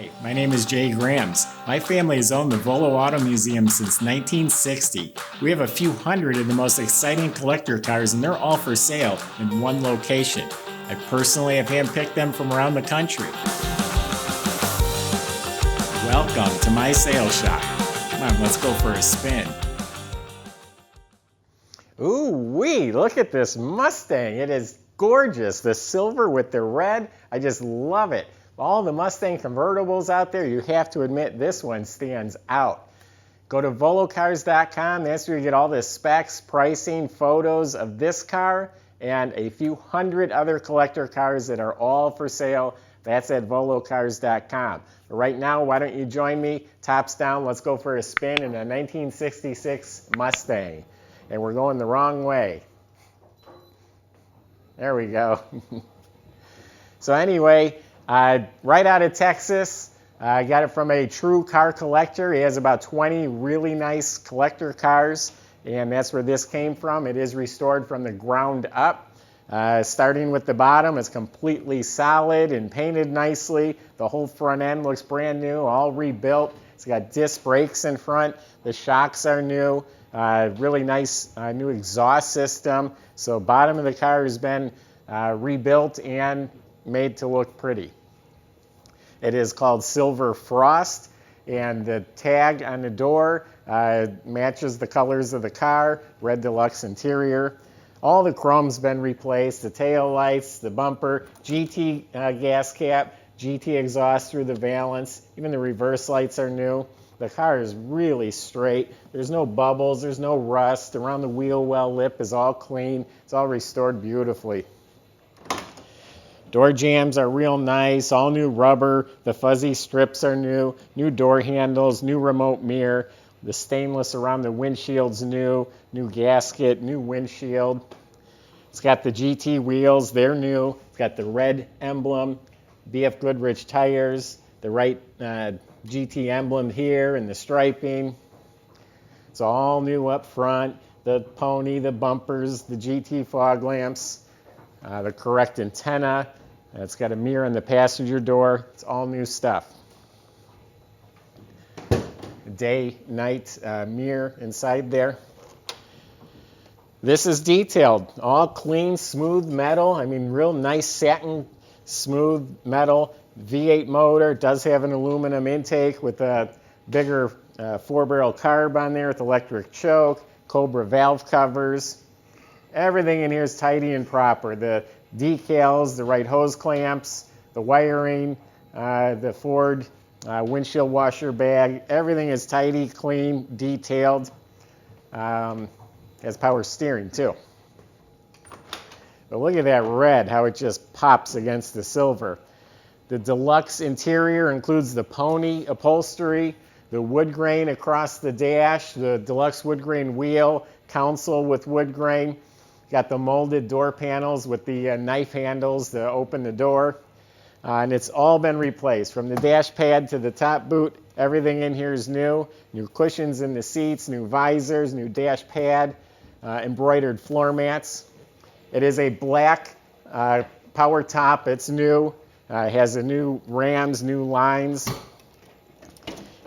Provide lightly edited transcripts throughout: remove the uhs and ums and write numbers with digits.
Hi, my name is Jay Grams. My family has owned the Volo Auto Museum since 1960. We have a few hundred of the most exciting collector cars and they're all for sale in one location. I personally have handpicked them from around the country. Welcome to my sales shop. Come on, let's go for a spin. Ooh-wee, look at this Mustang. It is gorgeous. The silver with the red, I just love it. All the Mustang convertibles out there, you have to admit this one stands out. Go to volocars.com. That's where you get all the specs, pricing, photos of this car and a few hundred other collector cars that are all for sale. That's at volocars.com. But right now, why don't you join me? Tops down, let's go for a spin in a 1966 Mustang. And we're going the wrong way. There we go. So anyway, right out of Texas, I got it from a true car collector. He has about 20 really nice collector cars, and that's where this came from. It is restored from the ground up. Starting with the bottom, it's completely solid and painted nicely. The whole front end looks brand new, all rebuilt. It's got disc brakes in front. The shocks are new. Really nice new exhaust system. So bottom of the car has been rebuilt and made to look pretty. It is called Silver Frost, and the tag on the door matches the colors of the car, red Deluxe interior. All the chrome's been replaced, the tail lights, the bumper, GT gas cap, GT exhaust through the valance, even the reverse lights are new. The car is really straight. There's no bubbles, there's no rust. Around the wheel well lip is all clean. It's all restored beautifully. Door jambs are real nice, all new rubber. The fuzzy strips are new. New door handles, new remote mirror. The stainless around the windshield's new. New gasket, new windshield. It's got the GT wheels, they're new. It's got the red emblem, BF Goodrich tires, the right GT emblem here and the striping. It's all new up front. The pony, the bumpers, the GT fog lamps, the correct antenna. It's got a mirror in the passenger door. It's all new stuff. Day, night mirror inside there. This is detailed. All clean, smooth metal. I mean, real nice satin, smooth metal. V8 motor. It does have an aluminum intake with a bigger 4-barrel carb on there with electric choke. Cobra valve covers. Everything in here is tidy and proper. The decals, the right hose clamps, the wiring, the Ford windshield washer bag. Everything is tidy, clean, detailed. Has power steering too. But look at that red, how it just pops against the silver. The Deluxe interior includes the pony upholstery, the wood grain across the dash, the Deluxe wood grain wheel, console with wood grain. Got the molded door panels with the knife handles to open the door. And it's all been replaced. From the dash pad to the top boot, everything in here is new. New cushions in the seats, new visors, new dash pad, embroidered floor mats. It is a black power top. It's new. It has a new rams, new lines.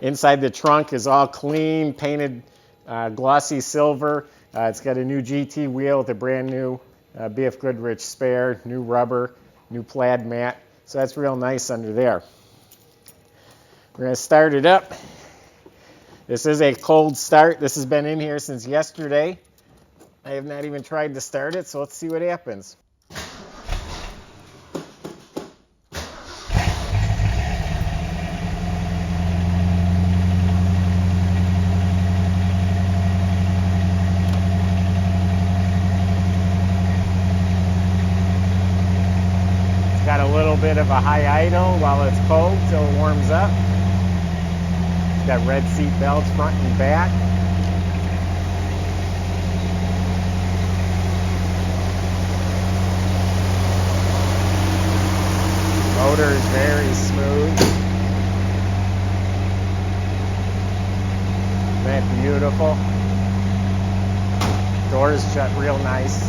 Inside the trunk is all clean, painted glossy silver. It's got a new GT wheel with a brand new BF Goodrich spare, new rubber, new plaid mat. So that's real nice under there. We're going to start it up. This is a cold start. This has been in here since yesterday. I have not even tried to start it, so let's see what happens. Got a little bit of a high idle while it's cold till it warms up. It's got red seat belts front and back. Motor is very smooth. Isn't that beautiful? Doors shut real nice.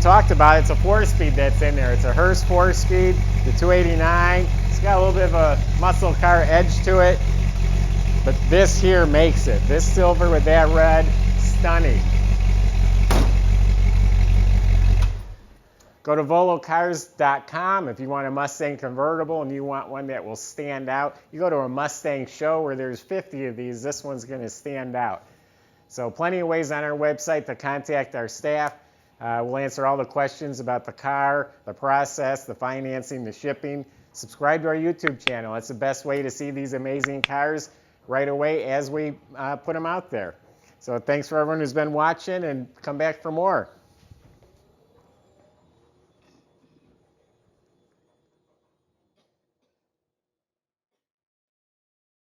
talked about, it's a 4-speed that's in there. It's a Hurst 4-speed, the 289. It's got a little bit of a muscle car edge to it, but this here makes it. This silver with that red, stunning. Go to volocars.com if you want a Mustang convertible and you want one that will stand out. You go to a Mustang show where there's 50 of these, this one's going to stand out. So plenty of ways on our website to contact our staff. We'll answer all the questions about the car, the process, the financing, the shipping. Subscribe to our YouTube channel. That's the best way to see these amazing cars right away as we put them out there. So thanks for everyone who's been watching, and come back for more.